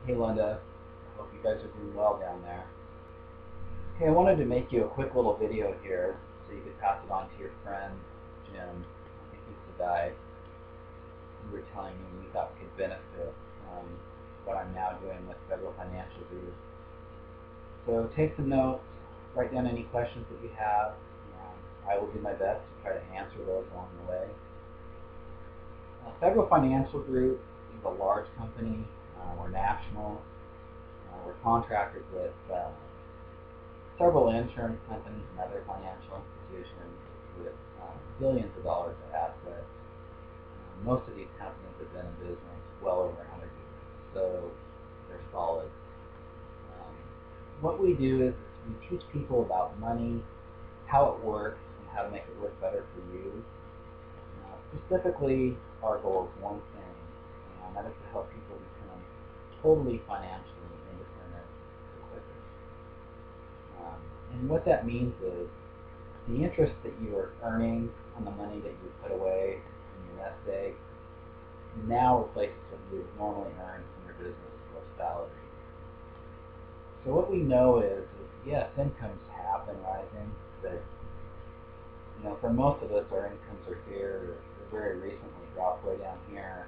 Hey Linda, I hope you guys are doing well down there. Hey, I wanted to make you a quick little video here so you could pass it on to your friend, Jim. I think he's the guy you were telling me you thought could benefit from what I'm now doing with Federal Financial Group. So take some notes, write down any questions that you have, and I will do my best to try to answer those along the way. Federal Financial Group is a large company. We're national. We're contracted with several insurance companies and other financial institutions with billions of dollars of assets. Most of these companies have been in business well over 100 years, so they're solid. What we do is we teach people about money, how it works, and how to make it work better for you. Specifically, our goal is one thing, and that is to help people become totally financially independent the quickest. And what that means is the interest that you are earning on the money that you put away in your nest egg now replaces what you would normally earn from your business or salary. So what we know is yes, incomes have been rising, but for most of us, our incomes are here, or very recently dropped way down here,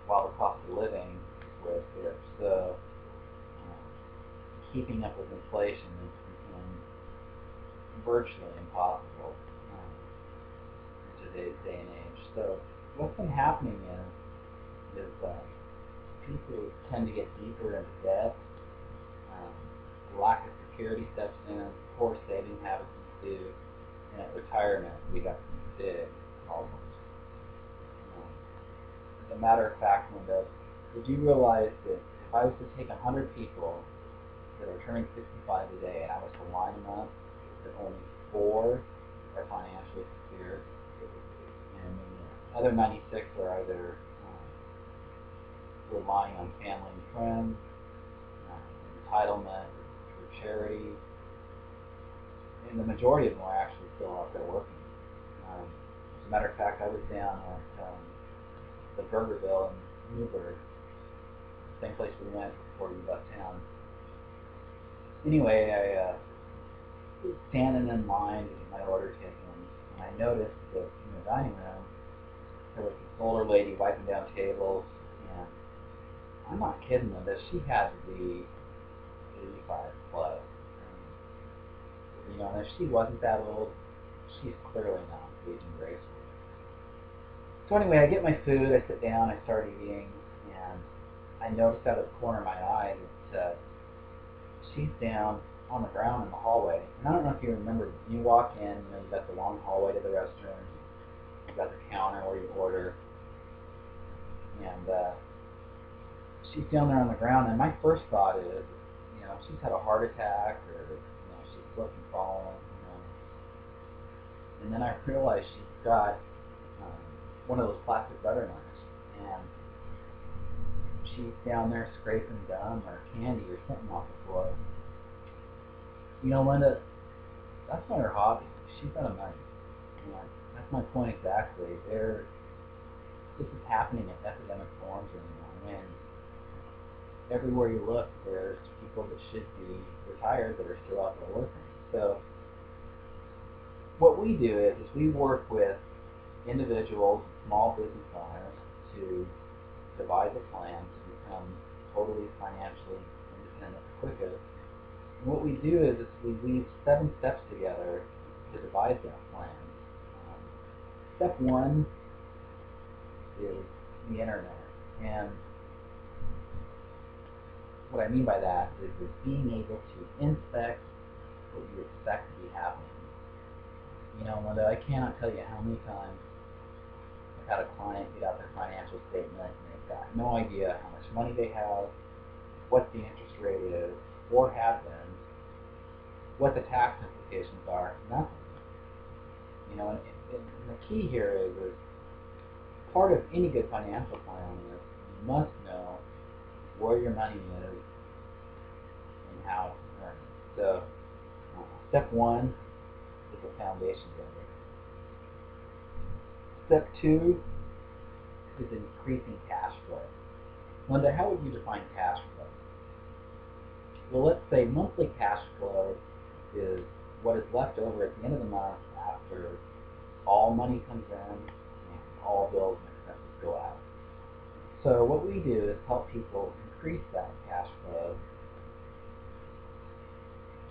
while the cost of living is where it's here. So keeping up with inflation has become virtually impossible in today's day and age. So what's been happening is people tend to get deeper into debt. The lack of security steps in, poor saving habits ensue, and at retirement we got some big problems. As a matter of fact, Linda, did you realize that if I was to take 100 people that are turning 65 today and I was to line them up, that only 4 are financially secure, and the other 96 are either relying on family and friends, entitlement, or charity, and the majority of them are actually still out there working. As a matter of fact, I was down at the Burgerville in Newburgh, same place we went before we left town. Anyway, I was standing in line to get my order taken, and I noticed that in the dining room there was this older lady wiping down tables, and I'm not kidding with this, she had to be 85 plus. And if she wasn't that old, she's clearly not aging gracefully. So anyway, I get my food, I sit down, I start eating, and I noticed out of the corner of my eye that she's down on the ground in the hallway. And I don't know if you remember, when you walk in, you've got the long hallway to the restroom, you've got the counter where you order, and she's down there on the ground, and my first thought is, she's had a heart attack, or she's slipped and fallen, and then I realized she's got one of those plastic butter knives, and she's down there scraping gum or candy or something off the floor. Linda, that's not her hobby. She's got a money. That's my point exactly. This is happening at epidemic forms right now, and everywhere you look, there's people that should be retired that are still out there working. So what we do is we work with individuals, small business owners, to devise a plan to become totally financially independent quickest. And what we do is we weave 7 steps together to devise that plan. Step 1 is the internet, and what I mean by that is being able to inspect what you expect to be happening. Linda, I cannot tell you how many times I've had a client get out their financial statement and they've got no idea how much money they have, what the interest rate is, or have been, what the tax implications are, nothing. And the key here is part of any good financial plan is you must know where your money is and how it's earned. So step 1 is the foundation building. Step 2 is increasing cash flow. Linda, how would you define cash flow? Well, let's say monthly cash flow is what is left over at the end of the month after all money comes in and all bills and expenses go out. So what we do is help people increase that cash flow.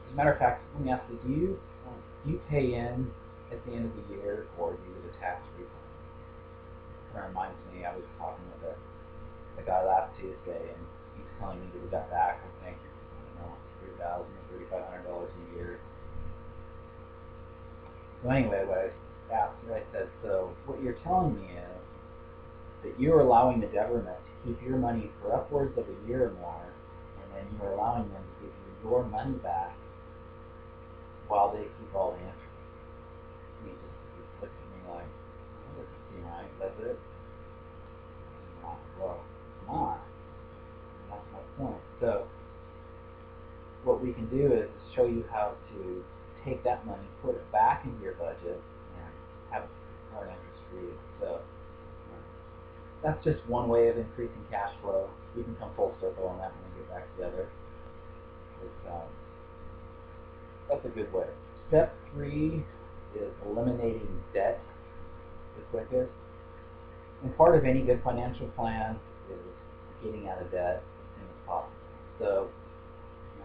As a matter of fact, let me ask you, do you pay in at the end of the year, or do you get a tax refund? It kind of reminds me, I was talking with a guy last Tuesday, and he's telling me that we got back, I think, $3,000 or $3,500 a year. So anyway, what I asked, I said, so what you're telling me is that you're allowing the government to keep your money for upwards of a year or more, and then you're allowing them to give you your money back while they keep all the interest. And he just looked at me like, that doesn't seem right, does it? Well, it's not. And that's my point. So what we can do is show you how to take that money, put it back into your budget, and have it earn interest for you. So that's just one way of increasing cash flow. We can come full circle on that when we get back together. That's a good way. Step 3 is eliminating debt the quickest. And part of any good financial plan is getting out of debt as soon as possible. So, to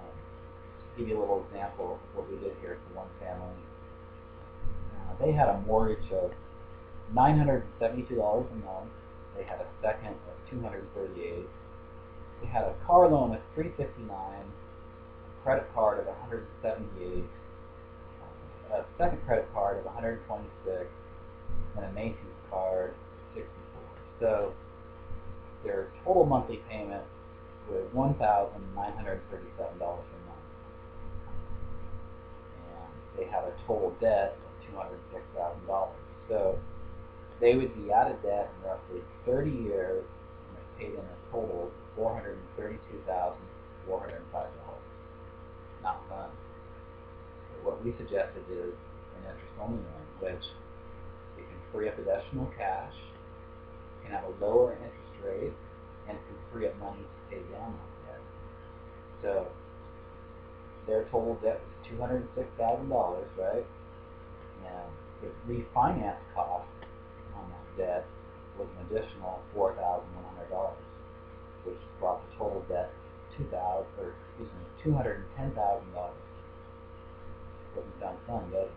give you a little example of what we did here for one family, they had a mortgage of $972 a month. They had a second of $238. They had a car loan of $359, a credit card of $178, a second credit card of $126, and a Macy's card of $64. So their total monthly payment was $1,937 a month. And they had a total debt of $206,000. So they would be out of debt in roughly 30 years and have paid in a total of $432,405. Not fun. So what we suggested is an interest-only loan, which it can free up additional cash, can have a lower interest rate, and it can free up money to pay down that debt. So their total debt was $206,000, right? And the refinance cost on that debt was an additional $4,100, which brought the total debt to $210,000. Doesn't sound fun, does it?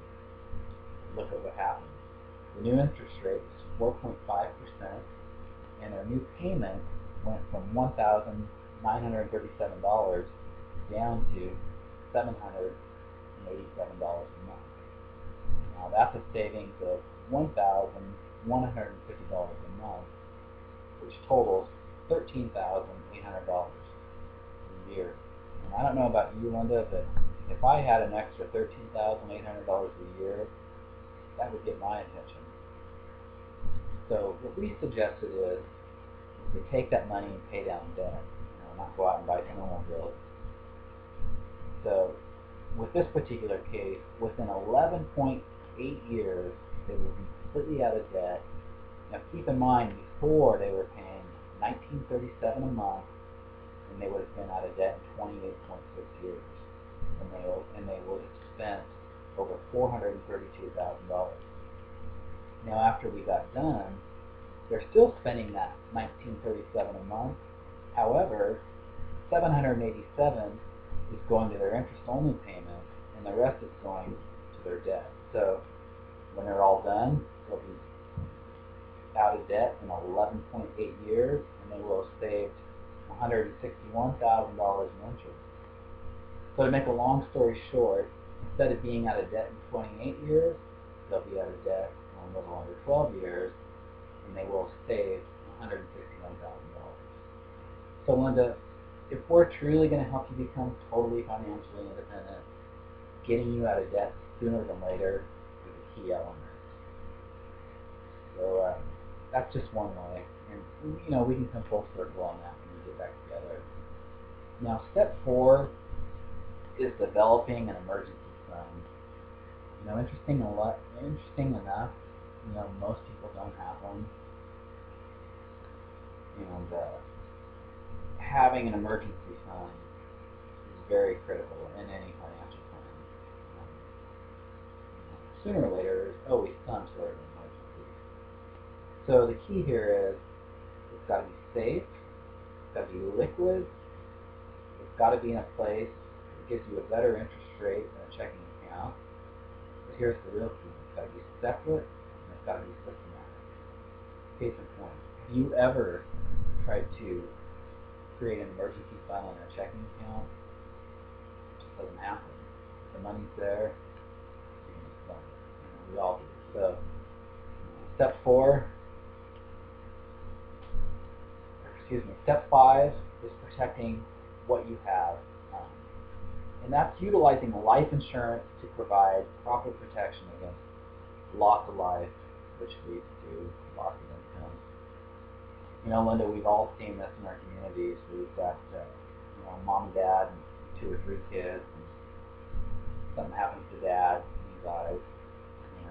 Look at what happened. The new interest rate was 4.5%, and their new payment went from $1,937 down to $787 a month. Now that's a savings of $1,150 a month, which totals $13,800 a year. And I don't know about you, Linda, but if I had an extra $13,800 a year, that would get my attention. So what we suggested is to take that money and pay down debt, not go out and buy snowmobiles. So with this particular case, within 11.8 years, they will be completely out of debt. Now keep in mind, before they were paying $1,937 a month, and they would have been out of debt in 28.6 years, and they would have spent over $432,000. Now after we got done, they're still spending that $1,937 a month. However, $787 is going to their interest-only payment, and the rest is going to their debt. So when they're all done, they'll be out of debt in 11.8 years, and they will have saved $161,000 in interest. So to make a long story short, instead of being out of debt in 28 years, they'll be out of debt in a little under 12 years, and they will have saved $161,000. So Linda, if we're truly going to help you become totally financially independent, getting you out of debt sooner than later is a key element. So that's just one way, and we can come full circle on that when we get back together. Now step 4 is developing an emergency fund. Interesting enough, most people don't have one, and having an emergency fund is very critical in any financial plan. Sooner or later, there's always some sort of emergency. So the key here is it's got to be safe, it's got to be liquid, it's got to be in a place that gives you a better interest rate than a checking account. But here's the real key: it's got to be separate and it's got to be systematic. Case in point: have you ever tried to create an emergency fund on a checking account? It just doesn't happen. If the money's there, you're going to spend it. We all do. So, step 5 is protecting what you have. And that's utilizing life insurance to provide proper protection against loss of life, which leads to loss of income. Linda, we've all seen this in our communities. We've got, mom and dad and 2 or 3 kids, and something happens to dad, and he dies, and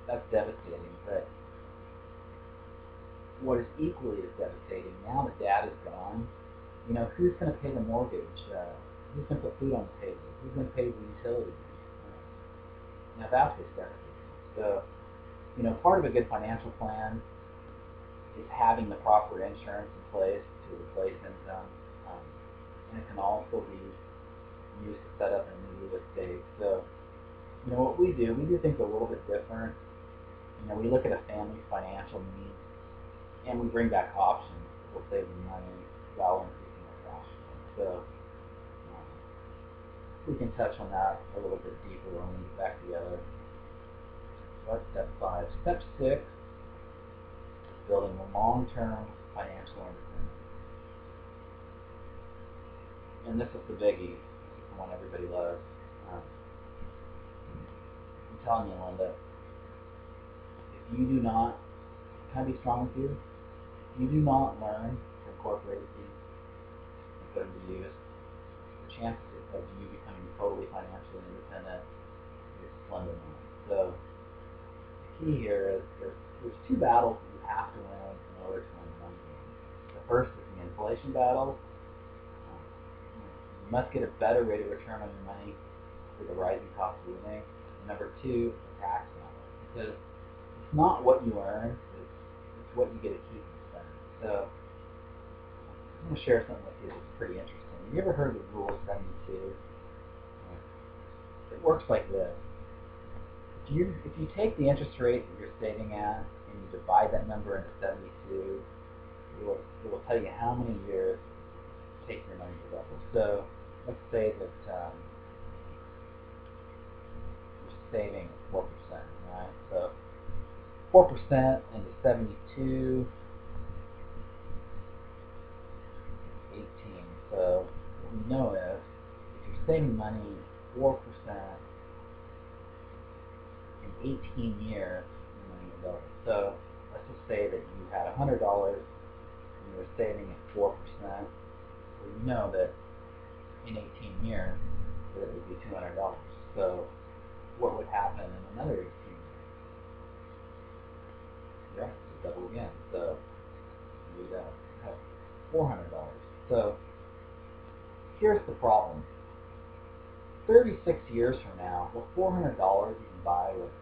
that's devastating. But what is equally as devastating, now that dad is gone, who's going to pay the mortgage? Who's going to put food on the table? Who's going to pay the utilities? Now that's what's devastating. So, part of a good financial plan is having the proper insurance in place to replace income, and it can also be used to set up a new real estate. So, what we do things a little bit different. We look at a family's financial needs, and we bring back options that will save them money while increasing their cash flow. So, we can touch on that a little bit deeper when we get back together. So that's step 5. Step 6 is building a long-term financial independence. And this is the biggie. This is the one everybody loves. I'm telling you, Linda, if you do not, can I be strong with you? If you do not learn to incorporate these and put them to use, the chances of you becoming totally financially independent is slim to none. So the key here is there's 2 battles that you have to win in order to win one game. The first is the inflation battle. You must get a better rate of return on your money for the rising cost of living. And number 2 is the tax battle, because it's not what you earn, it's what you get to keep and spend. So I'm going to share something with you that's pretty interesting. Have you ever heard of the Rule of 72? It works like this. If you take the interest rate that you're saving at and you divide that number into 72, it will tell you how many years it takes your money to double. So let's say that you're saving 4%, right? So 4% into 72, 18. So what we know is if you're saving money 4% in 18 years, your money will double. So let's just say that you had $100 and you were saving at 4%. Well, you know that in 18 years that it would be $200. So what would happen in another 18 years? Yeah, it would double again. So you would have $400. So here's the problem. 36 years from now, will $400 you can buy with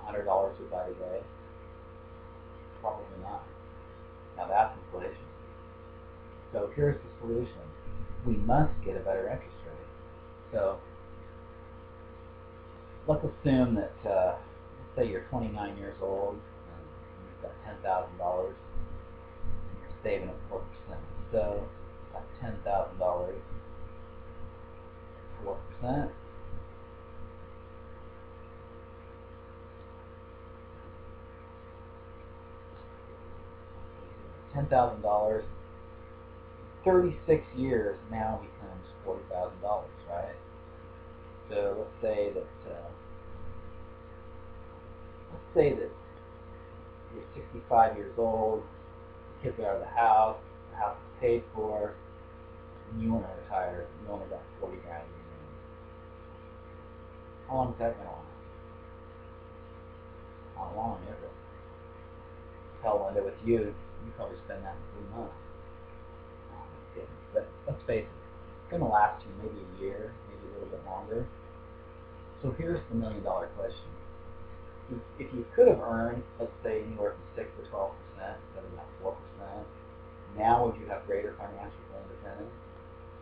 $100 we buy today? Probably not. Now that's inflation. So here's the solution. We must get a better interest rate. So let's assume that, let's say you're 29 years old and you've got $10,000 and you're saving at 4%. So that's $10,000. 4%. $10,000. 36 years now becomes $40,000, right? So let's say that you're 65 years old, the kids are out of the house is paid for, and you want to retire. You only got 40 grand in your name. How long is that going to last? How long is it? Hell, Linda, with you probably spend that in 3 months. kidding. But let's face it, it's going to last you maybe a year, maybe a little bit longer. So here's the million-dollar question. If you could have earned, let's say, anywhere from 6 to 12% instead of about 4%, now would you have greater financial independence?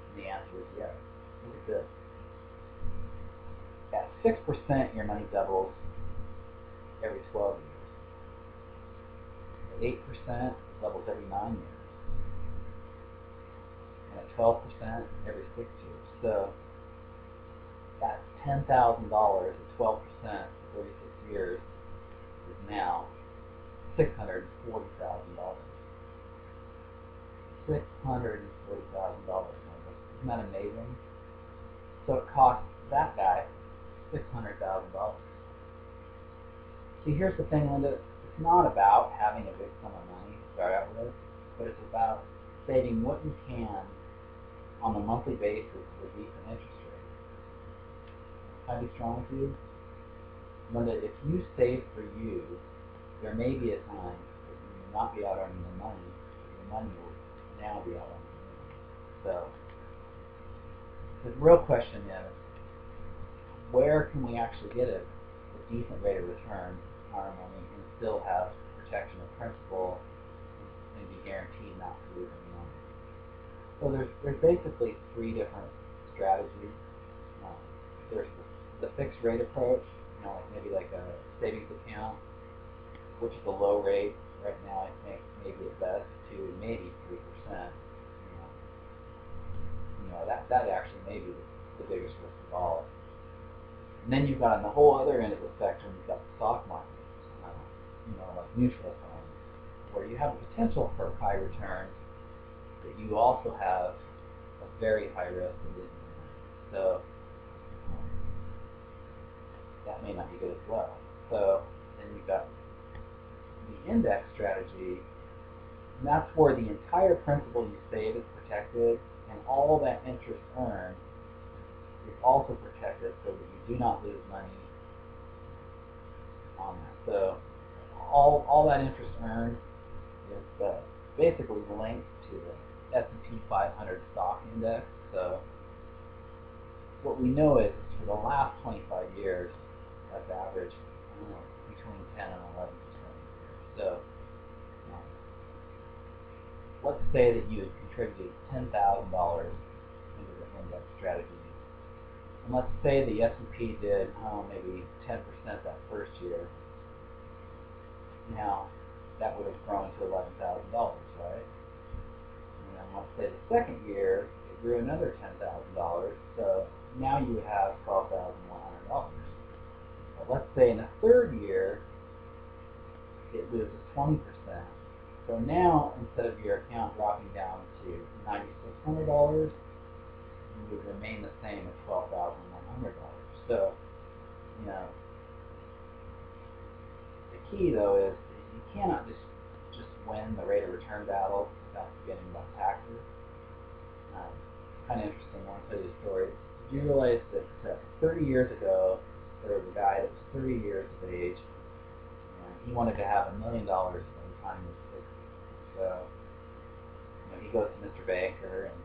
And the answer is yes. Look at this. At 6%, your money doubles every 12 years. At 8%, it doubles every 9 years. And at 12%, every 6 years. So that $10,000 at 12% for 36 years is now $640,000. $640,000. Isn't that amazing? So it cost that guy $600,000. See, here's the thing, Linda. It's not about having a big sum of money to start out with, but it's about saving what you can on a monthly basis with decent interest rates. Can I be strong with you? Linda, if you save for you, there may be a time that you will not be out earning your money, but your money will now be out earning your money. So the real question is, where can we actually get a decent rate of return on our money and still have protection of principal and be guaranteed not to lose any money? So there's basically three different strategies. There's the fixed rate approach, maybe like a savings account, which is a low rate. Right now, I think maybe at best to maybe 3%. That actually may be the biggest risk of all. And then you've got on the whole other end of the spectrum, you've got the stock market, like mutual funds, where you have the potential for high returns, but you also have a very high risk of losing money. So that may not be good as well. So then you've got the index strategy, and that's where the entire principal you save is protected, and all that interest earned is also protected so that you do not lose money on that. So all that interest earned is basically linked to the S&P 500 stock index. So what we know is for the last 25 years, that's averaged between 10 and 11% a year. So let's say that you had contributed $10,000 into the index strategy. And let's say the S&P did, maybe 10% that first year. Now, that would have grown to $11,000, right? And then let's say the second year, it grew another $10,000. So now you have $12,100. But let's say in the third year, it loses 20%. So now, instead of your account dropping down to $9,600, would remain the same at $12,100. So, the key though is you cannot just win the rate of return battle without forgetting about taxes. Kind of interesting. I want to tell you a story. Did you realize that 30 years ago there was a guy that was 30 years of age, and he wanted to have $1 million by the time he was 60. So, he goes to Mr. Banker, and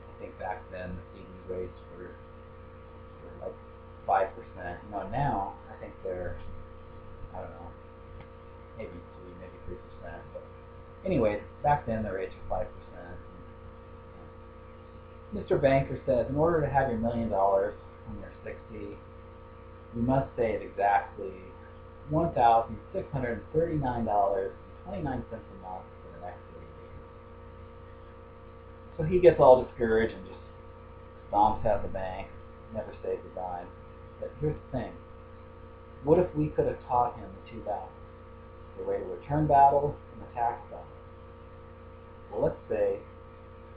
I think back then the CD rates were like 5%. Now I think they're, I don't know, maybe 2, maybe 3%. But anyway, back then the rates were 5%. And Mr. Banker says, in order to have your $1 million when you're 60, you must save exactly $1,639.29 a month for the next 30 days. So he gets all discouraged and just stomps out the bank, never saves a dime. But here's the thing. What if we could have taught him the two battles? The rate of return battle and the tax battle. Well, let's say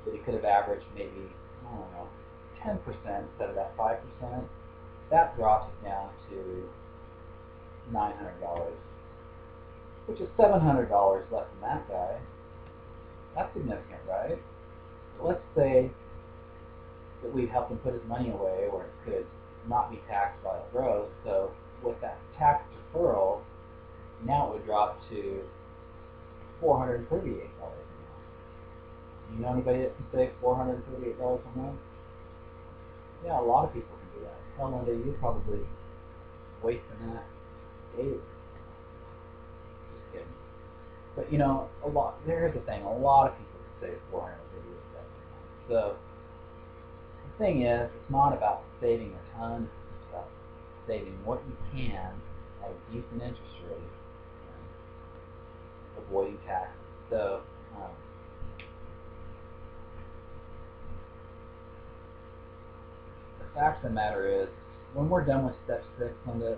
that he could have averaged maybe, 10% instead of that 5%. That drops it down to $900, which is $700 less than that guy. That's significant, right? But let's say that we helped him put his money away where it could not be taxed by the growth. So with that tax deferral, now it would drop to $438 a month. Do you know anybody that can save $438 a month? Yeah, a lot of people can do that. Hell, Linda, you're probably wasting that daily. Just kidding. But you know, there's the thing, a lot of people can save $438 a month. So the thing is, it's not about saving a ton, it's about saving what you can at a decent interest rate and avoiding taxes. So the fact of the matter is, when we're done with step 6, Linda, a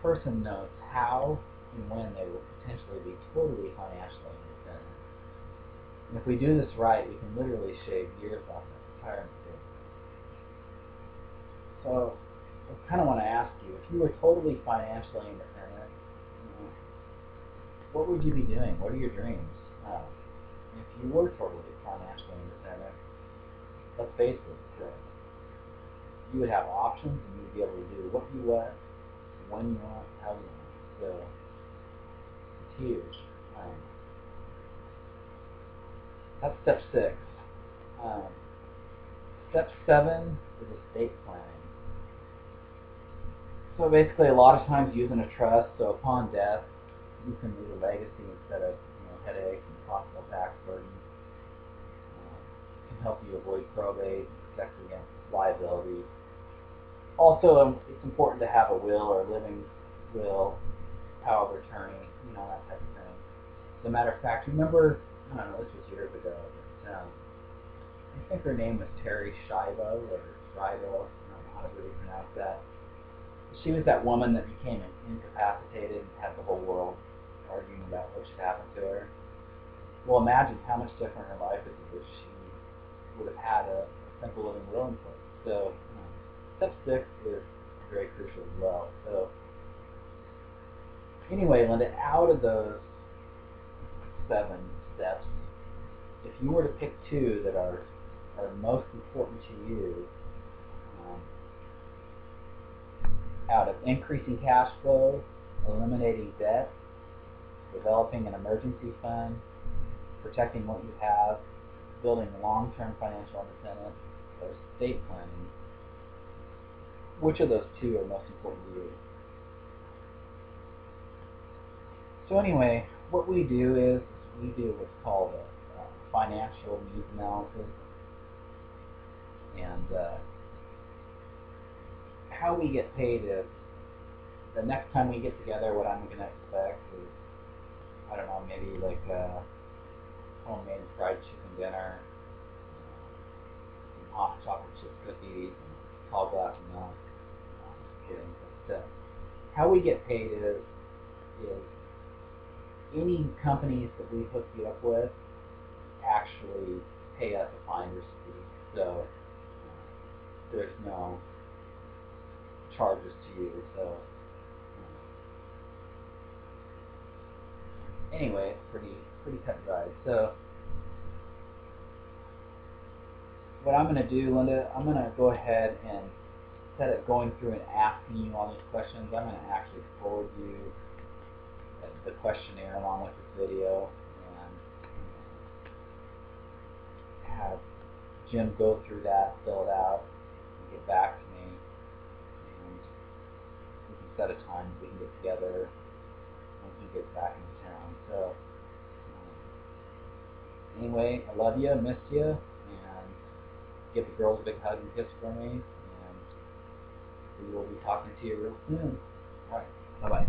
person knows how and when they will potentially be totally financially independent. And if we do this right, we can literally shave years off their retirement date. So I kind of want to ask you, if you were totally financially independent, what would you be doing? What are your dreams? If you were totally financially independent, let's face it, you would have options and you'd be able to do what you want, when you want, how you want. So it's huge. That's step 6. Step 7 is estate planning. So basically, a lot of times using a trust, so upon death, you can leave a legacy instead of headaches and possible tax burdens. It can help you avoid probate, protect against liability. Also, it's important to have a will or living will, power of attorney, that type of thing. As a matter of fact, remember, I don't know, this was years ago, but I think her name was Terri Schiavo, or Schiavo, I don't know how to really pronounce that. She was that woman that became incapacitated and had the whole world arguing about what should happen to her. Well, imagine how much different her life would be if she would have had a simple living will in place. So, step 6 is very crucial as well. So, anyway, Linda, out of those 7 steps, if you were to pick 2 that are most important to you, out of increasing cash flow, eliminating debt, developing an emergency fund, protecting what you have, building long-term financial independence, or estate planning, which of those 2 are most important to you? So anyway, what we do is we do what's called a financial needs analysis, and how we get paid is, the next time we get together, what I'm going to expect is, I don't know, maybe like a homemade fried chicken dinner, some hot chocolate chip cookies, and a tall glass of milk. Just kidding. But how we get paid is any companies that we hook you up with actually pay us a finder's fee. So there's no charges to you. So anyway, it's pretty cut and dried. So what I'm going to do, Linda, I'm going to go ahead and, instead of going through and asking you all these questions, I'm going to actually forward you the questionnaire along with this video, and have Jim go through that, fill it out, and get back to me, and we can set a time we can get together when he gets back into town. So anyway, I love you, missed you, and give the girls a big hug and kiss for me, and we will be talking to you real soon. Alright, bye-bye.